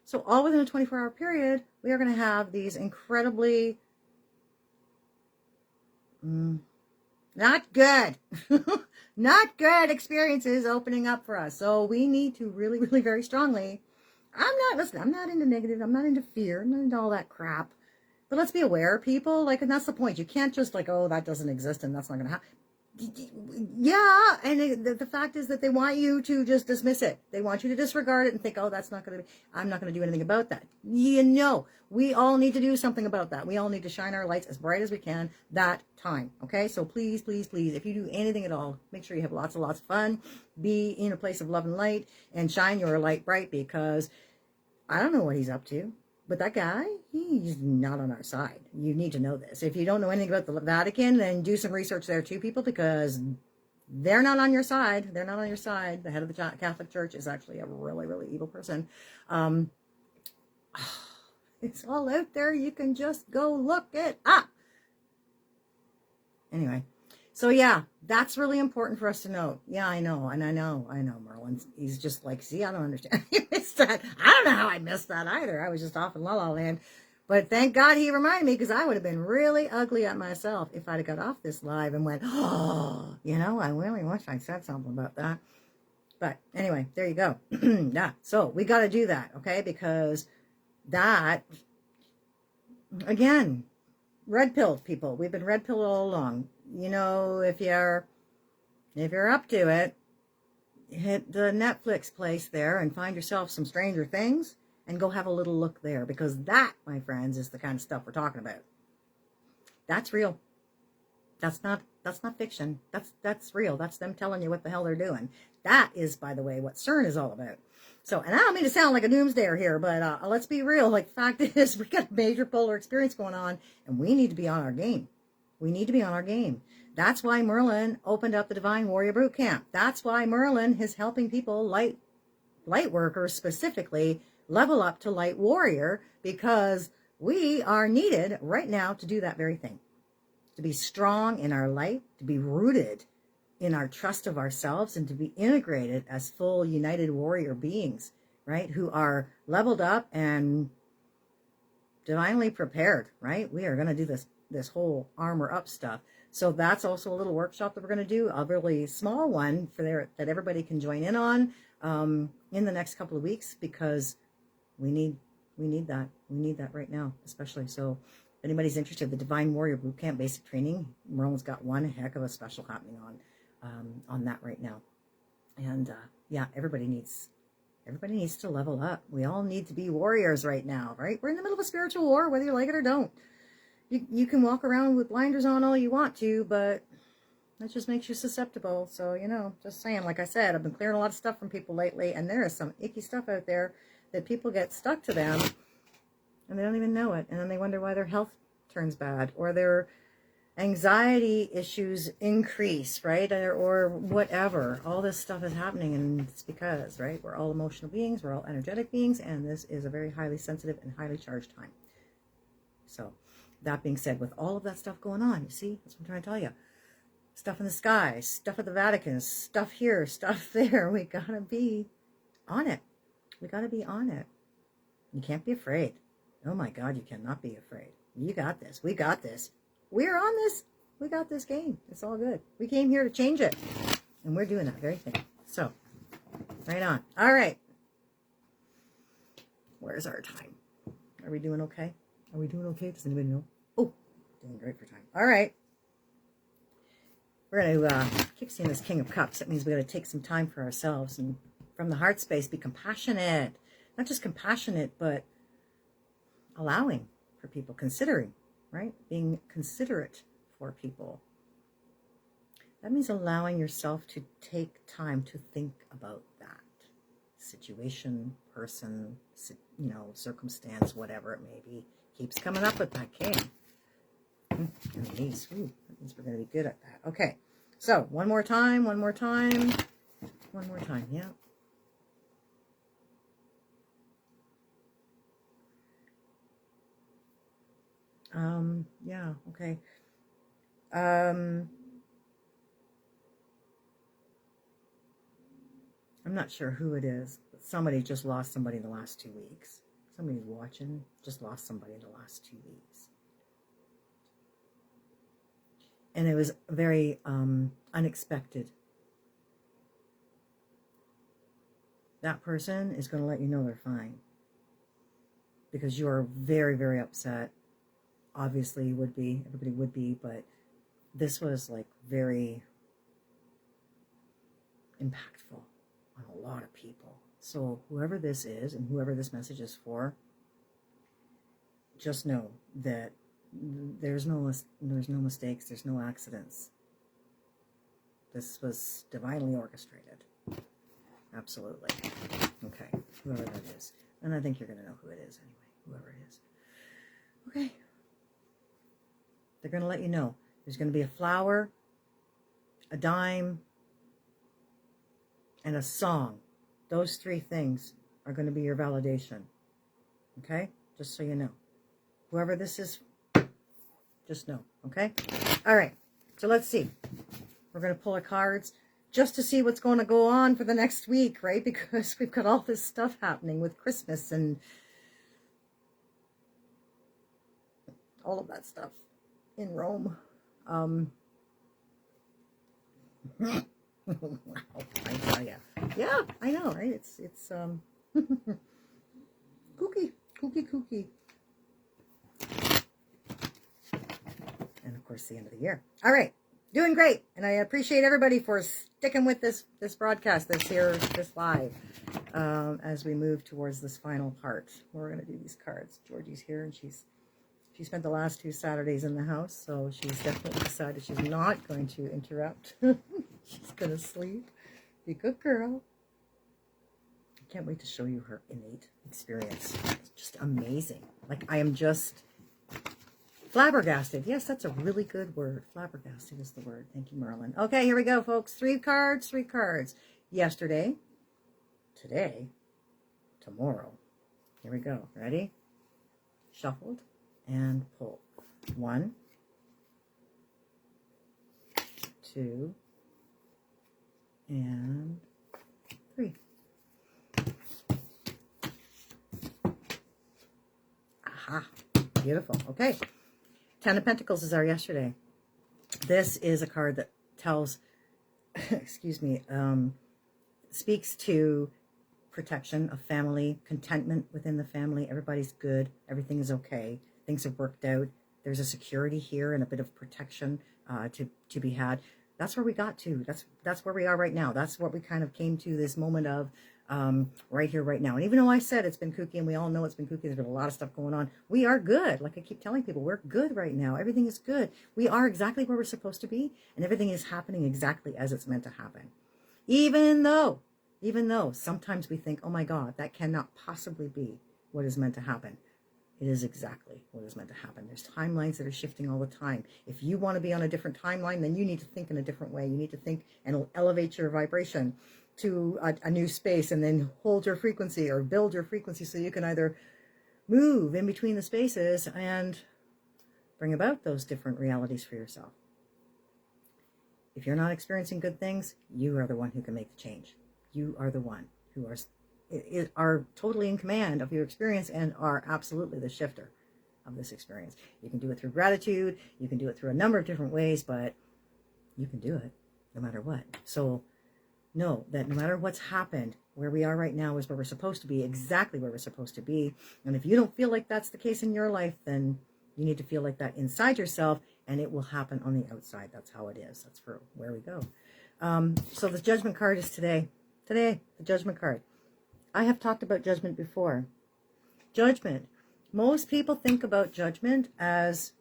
So all within a 24-hour period, we are going to have these incredibly not good, not good experiences opening up for us. So we need to really, really very strongly, I'm not into negative, I'm not into fear, I'm not into all that crap. But let's be aware, people, like, and that's the point. You can't just like, oh, that doesn't exist and that's not going to happen. Yeah, and the fact is that they want you to just dismiss it. They want you to disregard it and think, oh, that's not going to be, I'm not going to do anything about that. You know, we all need to do something about that. We all need to shine our lights as bright as we can that time, okay? So please, please, please, if you do anything at all, make sure you have lots and lots of fun. Be in a place of love and light and shine your light bright, because I don't know what he's up to. But that guy, he's not on our side. You need to know this. If you don't know anything about the Vatican, then do some research there too, people, because they're not on your side. They're not on your side. The head of the Catholic Church is actually a really, really evil person. It's all out there. You can just go look it up. Anyway. So yeah, that's really important for us to know. Yeah, I know. And I know Merlin. He's just like, see, I don't understand. You missed that. I don't know how I missed that either. I was just off in La La Land. But thank God he reminded me, because I would have been really ugly at myself if I'd have got off this live and went, oh, you know, I really wish I said something about that. But anyway, there you go. Yeah. So we got to do that, okay? Because that, again, red pilled people. We've been red pilled all along. You know, if you're up to it, hit the Netflix place there and find yourself some Stranger Things and go have a little look there, because that, my friends, is the kind of stuff we're talking about. That's real. That's not fiction. That's real. That's them telling you what the hell they're doing. That is, by the way, what CERN is all about. So, and I don't mean to sound like a doomsdayer here, but let's be real. Like, the fact is, we got a major polar experience going on, and we need to be on our game. We need to be on our game. That's why Merlin opened up the Divine Warrior Boot Camp. That's why Merlin is helping people, light workers specifically, level up to light warrior, because we are needed right now to do that very thing. To be strong in our light, to be rooted in our trust of ourselves, and to be integrated as full united warrior beings, right? Who are leveled up and divinely prepared, right? We are going to do this whole armor up stuff. So that's also a little workshop that we're going to do, a really small one that everybody can join in on in the next couple of weeks, because we need that. We need that right now, especially. So if anybody's interested, the Divine Warrior Bootcamp basic training, Merlin's got one heck of a special happening on that right now. And yeah, everybody needs to level up. We all need to be warriors right now, right? We're in the middle of a spiritual war, whether you like it or don't. You can walk around with blinders on all you want to, but that just makes you susceptible. So, you know, just saying, like I said, I've been clearing a lot of stuff from people lately, and there is some icky stuff out there that people get stuck to them, and they don't even know it. And then they wonder why their health turns bad, or their anxiety issues increase, right? Or whatever. All this stuff is happening, and it's because, right, we're all emotional beings, we're all energetic beings, and this is a very highly sensitive and highly charged time. So, that being said, with all of that stuff going on, you see, that's what I'm trying to tell you. Stuff in the sky, stuff at the Vatican, stuff here, stuff there. We gotta be on it. We gotta be on it. You can't be afraid. Oh my God, you cannot be afraid. You got this. We got this. We're on this. We got this game. It's all good. We came here to change it. And we're doing that very thing. So, right on. All right. Where's our time? Are we doing okay? Are we doing okay? Does anybody know? Oh, doing great for time. All right. We're going to keep seeing this King of Cups. That means we got to take some time for ourselves, and from the heart space, be compassionate. Not just compassionate, but allowing for people, considering, right? Being considerate for people. That means allowing yourself to take time to think about that situation, person, you know, circumstance, whatever it may be. Keeps coming up with that King. And these, that means we're going to be good at that. Okay, so one more time, yeah. Yeah, okay. I'm not sure who it is, but somebody just lost somebody in the last 2 weeks. Somebody's watching, just lost somebody in the last 2 weeks. And it was very unexpected. That person is going to let you know they're fine, because you are very, very upset. Obviously, you would be. Everybody would be. But this was like very impactful on a lot of people. So whoever this is and whoever this message is for, just know that there's no mistakes, there's no accidents. This was divinely orchestrated. Absolutely. Okay, whoever that is. And I think you're going to know who it is anyway, whoever it is. Okay. They're going to let you know. There's going to be a flower, a dime, and a song. Those three things are going to be your validation. Okay? Just so you know. Whoever this is, just know. Okay? All right. So let's see. We're going to pull our cards just to see what's going to go on for the next week, right? Because we've got all this stuff happening with Christmas and all of that stuff in Rome. Wow, I tell ya. Yeah, I know, right? It's kooky. And of course, the end of the year. All right. Doing great, and I appreciate everybody for sticking with this broadcast, this live, as we move towards this final part. We're going to do these cards. Georgie's here, and she spent the last 2 Saturdays in the house, so she's definitely decided she's not going to interrupt. She's going to sleep. Be a good girl. I can't wait to show you her innate experience. It's just amazing. Like, I am just flabbergasted. Yes, that's a really good word. Flabbergasted is the word. Thank you, Merlin. Okay, here we go, folks. 3 cards. Yesterday, today, tomorrow. Here we go. Ready? Shuffled and pulled. 1, 2, and 3. Aha. Beautiful. Okay. 10 of Pentacles is our yesterday. This is a card that tells, excuse me, speaks to protection of family, contentment within the family. Everybody's good. Everything is okay. Things have worked out. There's a security here and a bit of protection to be had. That's where we got to. That's where we are right now. That's what we kind of came to, this moment of right here, right now. And even though I said it's been kooky, and we all know it's been kooky, there's been a lot of stuff going on, we are good. Like I keep telling people, we're good right now. Everything is good. We are exactly where we're supposed to be, and everything is happening exactly as it's meant to happen. Even though sometimes we think, oh my God, that cannot possibly be what is meant to happen. It is exactly what is meant to happen. There's timelines that are shifting all the time. If you want to be on a different timeline, then you need to think in a different way. You need to think and elevate your vibration to a new space, and then hold your frequency or build your frequency so you can either move in between the spaces and bring about those different realities for yourself. If you're not experiencing good things, you are the one who can make the change. You are the one who are totally in command of your experience and are absolutely the shifter of this experience. You can do it through gratitude. You can do it through a number of different ways, but you can do it no matter what. So know that no matter what's happened, where we are right now is where we're supposed to be, exactly where we're supposed to be. And if you don't feel like that's the case in your life, then you need to feel like that inside yourself, and it will happen on the outside. That's how it is. That's for where we go. So the Judgment card is today. The Judgment card. I have talked about judgment before. Judgment. Most people think about judgment as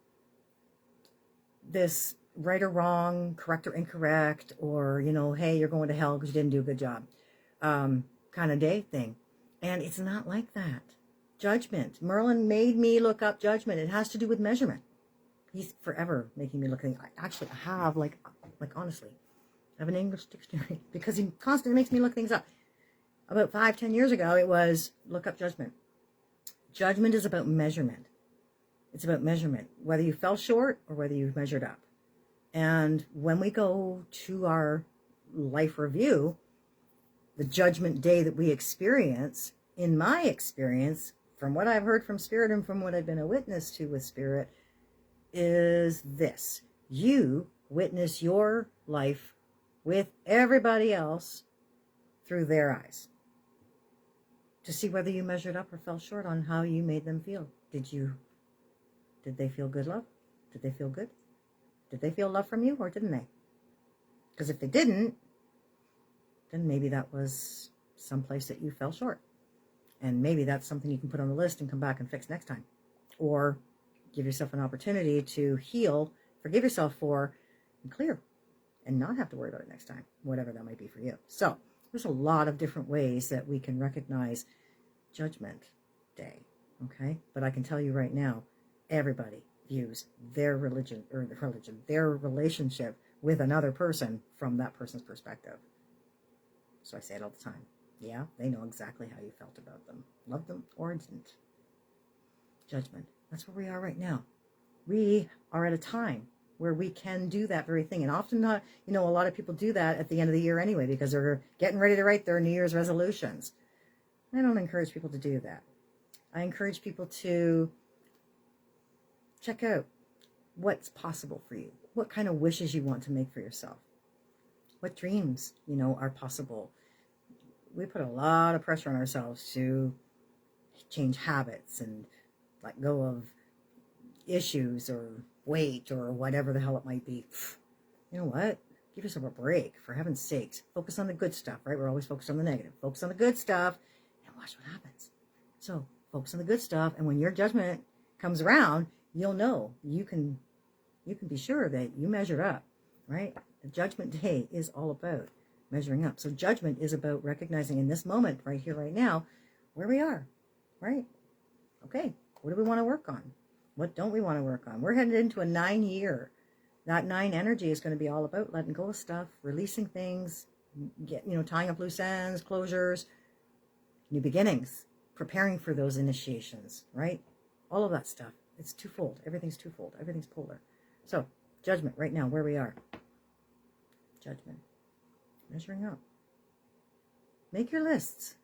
this right or wrong, correct or incorrect, or, you know, hey, you're going to hell because you didn't do a good job kind of day thing. And it's not like that. Judgment. Merlin made me look up judgment. It has to do with measurement. He's forever making me look at things. I have, like honestly, I have an English dictionary because he constantly makes me look things up. About 5-10 years ago, it was look up judgment. Judgment is about measurement. It's about measurement, whether you fell short or whether you measured up. And when we go to our life review, the judgment day that we experience, in my experience, from what I've heard from Spirit and from what I've been a witness to with Spirit, is this. You witness your life with everybody else through their eyes, to see whether you measured up or fell short on how you made them feel. Did they feel good love? Did they feel good? Did they feel love from you, or didn't they? Because if they didn't, then maybe that was someplace that you fell short. And maybe that's something you can put on the list and come back and fix next time. Or give yourself an opportunity to heal, forgive yourself for, and clear, and not have to worry about it next time, whatever that might be for you. So there's a lot of different ways that we can recognize Judgment Day, okay? But I can tell you right now, everybody views their their relationship with another person from that person's perspective. So I say it all the time. Yeah, they know exactly how you felt about them. Loved them or didn't. Judgment. That's where we are right now. We are at a time where we can do that very thing. And often not, a lot of people do that at the end of the year anyway, because they're getting ready to write their New Year's resolutions. I don't encourage people to do that. I encourage people to check out what's possible for you. What kind of wishes you want to make for yourself. What dreams, are possible. We put a lot of pressure on ourselves to change habits and let go of issues or weight or whatever the hell it might be. You know what? Give yourself a break, for heaven's sakes. Focus on the good stuff, right? We're always focused on the negative. Focus on the good stuff and watch what happens. So focus on the good stuff, and when your judgment comes around, you'll know. You can be sure that you measured up, right? The Judgment Day is all about measuring up. So judgment is about recognizing in this moment, right here, right now, where we are, right? Okay, what do we want to work on? What don't we want to work on? We're headed into a 9-year. That 9 energy is going to be all about letting go of stuff, releasing things, tying up loose ends, closures, new beginnings, preparing for those initiations, right? All of that stuff. It's twofold. Everything's twofold. Everything's polar. So, judgment right now, where we are. Judgment. Measuring up. Make your lists.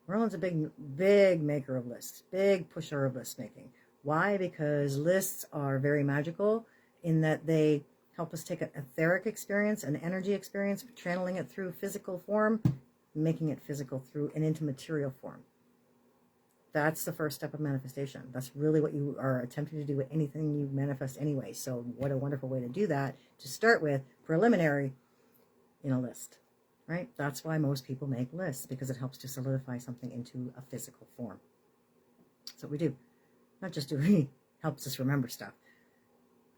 Merlin's a big maker of lists. Big pusher of list making. Why? Because lists are very magical in that they help us take an etheric experience, an energy experience, channeling it through physical form, making it physical through and into material form. That's the first step of manifestation. That's really what you are attempting to do with anything you manifest anyway. So what a wonderful way to do that, to start with, preliminary, in a list, right? That's why most people make lists, because it helps to solidify something into a physical form. That's what we do. Not just do it helps us remember stuff.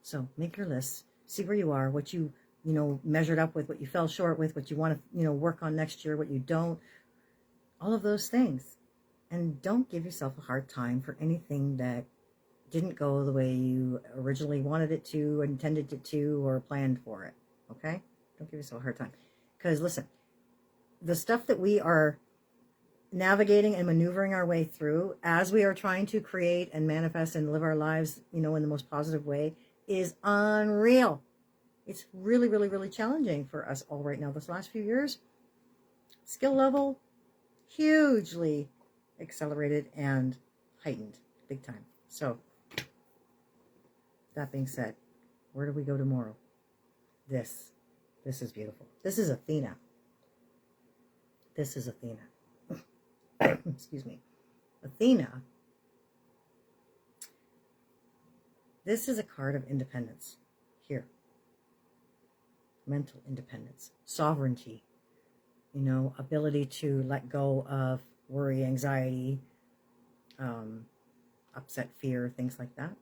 So make your lists, see where you are, what you, measured up with, what you fell short with, what you want to, work on next year, what you don't, all of those things. And don't give yourself a hard time for anything that didn't go the way you originally wanted it to, or intended it to, or planned for it. Okay? Don't give yourself a hard time. Because listen, the stuff that we are navigating and maneuvering our way through as we are trying to create and manifest and live our lives, in the most positive way, is unreal. It's really, really, really challenging for us all right now. This last few years, skill level, hugely accelerated and heightened big time. So that being said, where do we go tomorrow? This is beautiful. This is Athena. This is Athena. Excuse me. Athena. This is a card of independence here. Mental independence, sovereignty, ability to let go of worry, anxiety, upset, fear, things like that,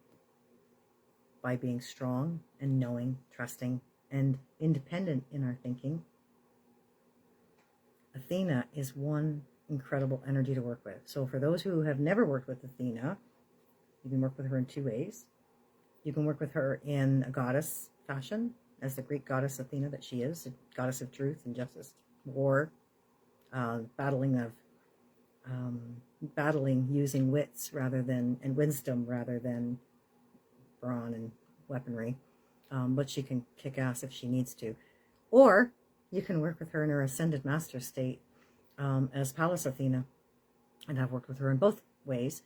by being strong and knowing, trusting, and independent in our thinking. Athena is one incredible energy to work with. So for those who have never worked with Athena, you can work with her in 2 ways. You can work with her in a goddess fashion, as the Greek goddess Athena that she is, a goddess of truth and justice, war, battling using wits and wisdom rather than brawn and weaponry. But she can kick ass if she needs to. Or you can work with her in her ascended master state as Pallas Athena. And I've worked with her in both ways.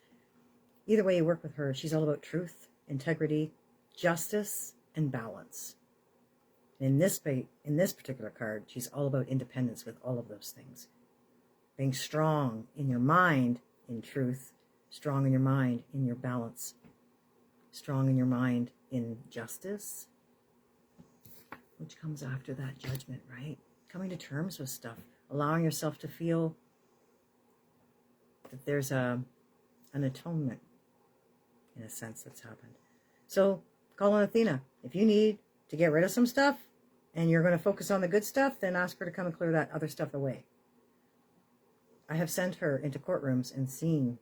Either way you work with her, she's all about truth, integrity, justice, and balance. In this particular card, she's all about independence with all of those things. Being strong in your mind in truth, strong in your mind in your balance, strong in your mind in justice, which comes after that judgment, right? coming to terms with stuff, allowing yourself to feel that there's an atonement, in a sense, that's happened. So call on Athena. If you need to get rid of some stuff and you're going to focus on the good stuff, then ask her to come and clear that other stuff away. I have sent her into courtrooms and seen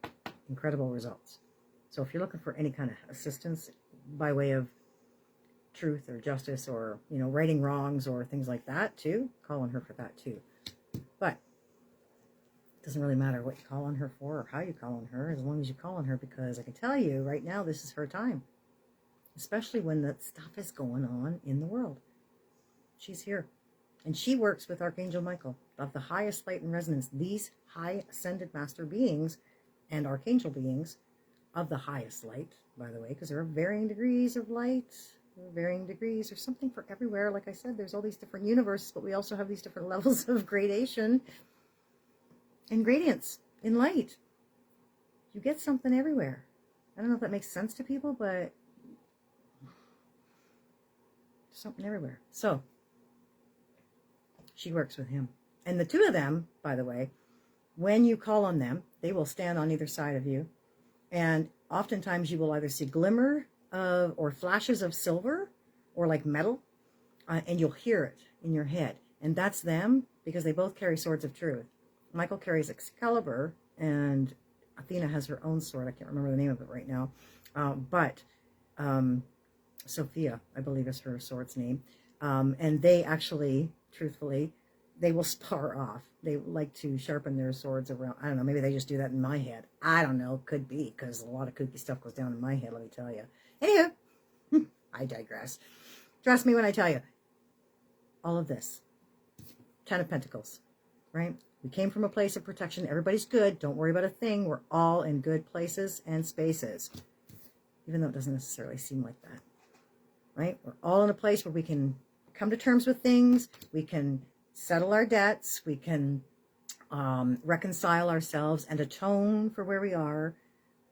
incredible results. So if you're looking for any kind of assistance by way of truth or justice or, righting wrongs or things like that too, call on her for that too. But it doesn't really matter what you call on her for or how you call on her, as long as you call on her, because I can tell you right now, this is her time. Especially when that stuff is going on in the world. She's here. And she works with Archangel Michael of the highest light and resonance. These high ascended master beings and archangel beings of the highest light, by the way, because there are varying degrees of light, there are varying degrees. There's something for everywhere. Like I said, there's all these different universes, but we also have these different levels of gradation and gradients in light. You get something everywhere. I don't know if that makes sense to people, but something everywhere. So she works with him. And the two of them, by the way, when you call on them, they will stand on either side of you. And oftentimes you will either see glimmer of or flashes of silver or like metal, and you'll hear it in your head. And that's them because they both carry swords of truth. Michael carries Excalibur and Athena has her own sword. I can't remember the name of it right now. But Sophia, I believe, is her sword's name. And they actually, truthfully, they will spar off. They like to sharpen their swords around. I don't know, maybe they just do that in my head. I don't know, could be, because a lot of kooky stuff goes down in my head, let me tell you. Anywho, I digress. Trust me when I tell you. All of this. 10 of Pentacles, right? We came from a place of protection. Everybody's good. Don't worry about a thing. We're all in good places and spaces. Even though it doesn't necessarily seem like that. Right? We're all in a place where we can come to terms with things. We can settle our debts. We can reconcile ourselves and atone for where we are.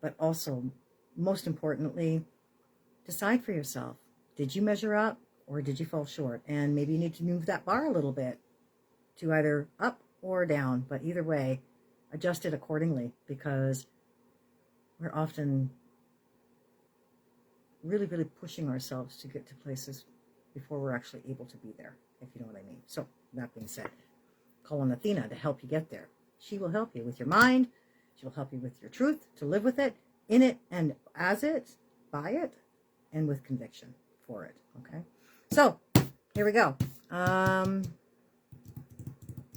But also, most importantly, decide for yourself. Did you measure up or did you fall short? And maybe you need to move that bar a little bit to either up or down. But either way, adjust it accordingly, because we're often really, really pushing ourselves to get to places before we're actually able to be there, if you know what I mean. So, that being said, call on Athena to help you get there. She will help you with your mind. She will help you with your truth, to live with it, in it, and as it, by it, and with conviction for it, okay? So, here we go.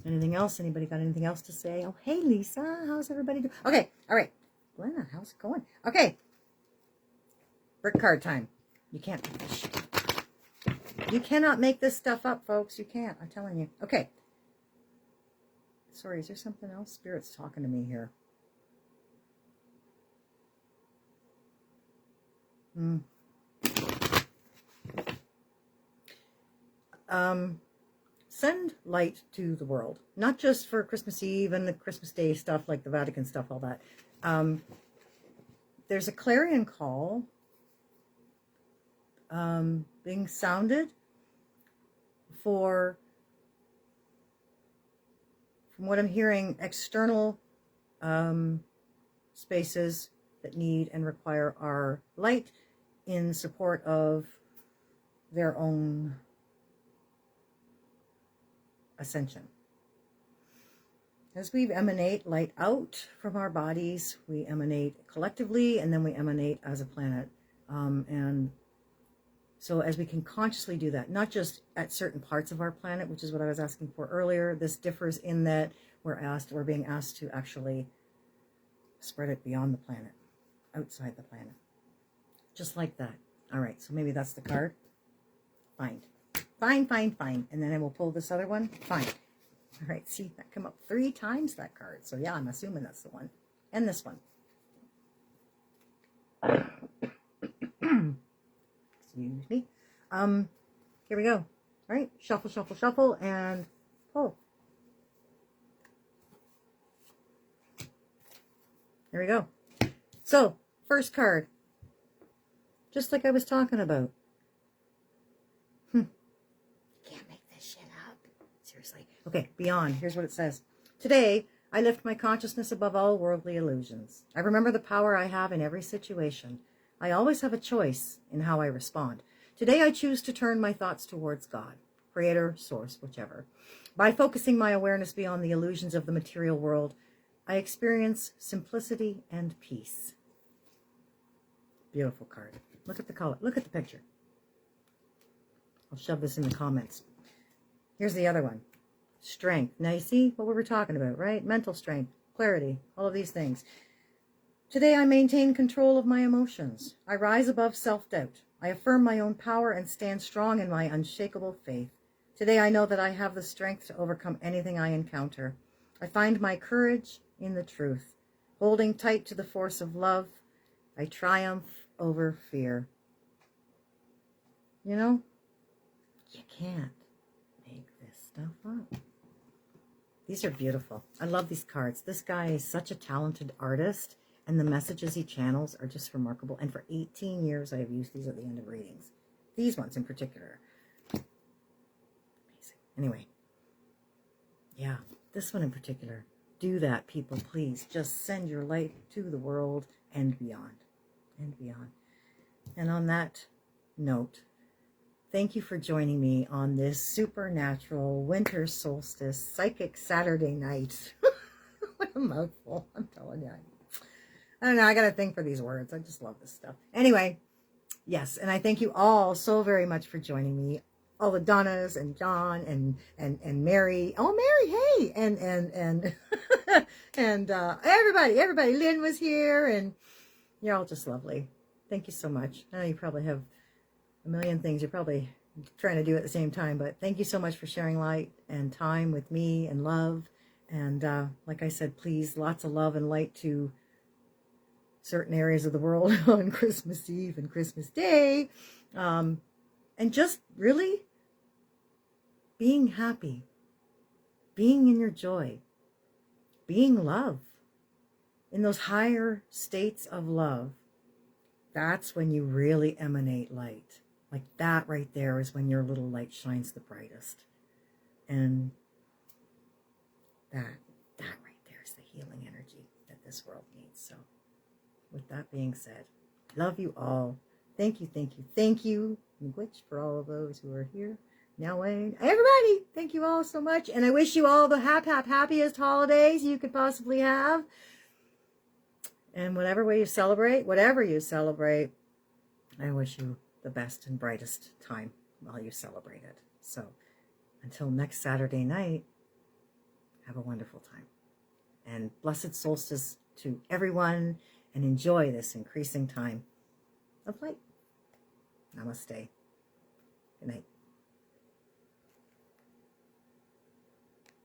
Anything else? Anybody got anything else to say? Oh, hey, Lisa. How's everybody doing? Okay, all right. Glenna, how's it going? Okay. Brick card time. You can't make this shit. You cannot make this stuff up, folks. You can't. I'm telling you. Okay. Sorry, is there something else? Spirit's talking to me here. Send light to the world. Not just for Christmas Eve and the Christmas Day stuff, like the Vatican stuff, all that. There's a clarion call being sounded for, from what I'm hearing, external spaces that need and require our light in support of their own ascension. As we emanate light out from our bodies, we emanate collectively, and then we emanate as a planet. And so as we can consciously do that, not just at certain parts of our planet, which is what I was asking for earlier. This differs in that we're being asked to actually spread it beyond the planet, outside the planet. Just like that. All right, so maybe that's the card. Fine. Fine, fine, fine. And then I will pull this other one. Fine. All right, see, that come up 3 times, that card. So yeah, I'm assuming that's the one. And this one. Excuse me. Here we go. All right, shuffle, shuffle, shuffle, and pull. There we go. So, first card. Just like I was talking about. Can't make this shit up. seriously. Okay, beyond. Here's what it says. Today, I lift my consciousness above all worldly illusions. I remember the power I have in every situation. I always have a choice in how I respond. Today, I choose to turn my thoughts towards God, Creator, Source, whichever. By focusing my awareness beyond the illusions of the material world, I experience simplicity and peace. Beautiful card. Look at the color. Look at the picture. I'll shove this in the comments. Here's the other one. Strength. Now you see what we were talking about, right? Mental strength, clarity, all of these things. Today I maintain control of my emotions. I rise above self-doubt. I affirm my own power and stand strong in my unshakable faith. Today I know that I have the strength to overcome anything I encounter. I find my courage in the truth. Holding tight to the force of love, I triumph over fear. You know, you can't make this stuff up. These are beautiful. I love these cards. This guy is such a talented artist, and the messages he channels are just remarkable. And for 18 years, I have used these at the end of readings. These ones in particular. Amazing. Anyway. Yeah, this one in particular. Do that, people, please. Just send your light to the world and beyond. And beyond. And on that note, thank you for joining me on this supernatural winter solstice psychic Saturday night. What a mouthful, I'm telling you. I don't know, I got a thing for these words. I just love this stuff. Anyway, yes, and I thank you all so very much for joining me. All the Donnas and John and Mary. Oh, Mary, hey! And and everybody. Lynn was here, and you're all just lovely. Thank you so much. I know you probably have a million things you're probably trying to do at the same time, but thank you so much for sharing light and time with me and love. And like I said, please, lots of love and light to certain areas of the world on Christmas Eve and Christmas Day. And just really being happy, being in your joy, being love, in those higher states of love. That's when you really emanate light. Like that right there is when your little light shines the brightest. And that right there is the healing energy that this world needs. So with that being said, love you all. Thank you, thank you, thank you, Miigwech, for all of those who are here. Now, Wayne, everybody, thank you all so much. And I wish you all the happiest holidays you could possibly have. And whatever you celebrate, I wish you the best and brightest time while you celebrate it. So until next Saturday night, have a wonderful time. And blessed solstice to everyone, and enjoy this increasing time of light. Namaste. Good night.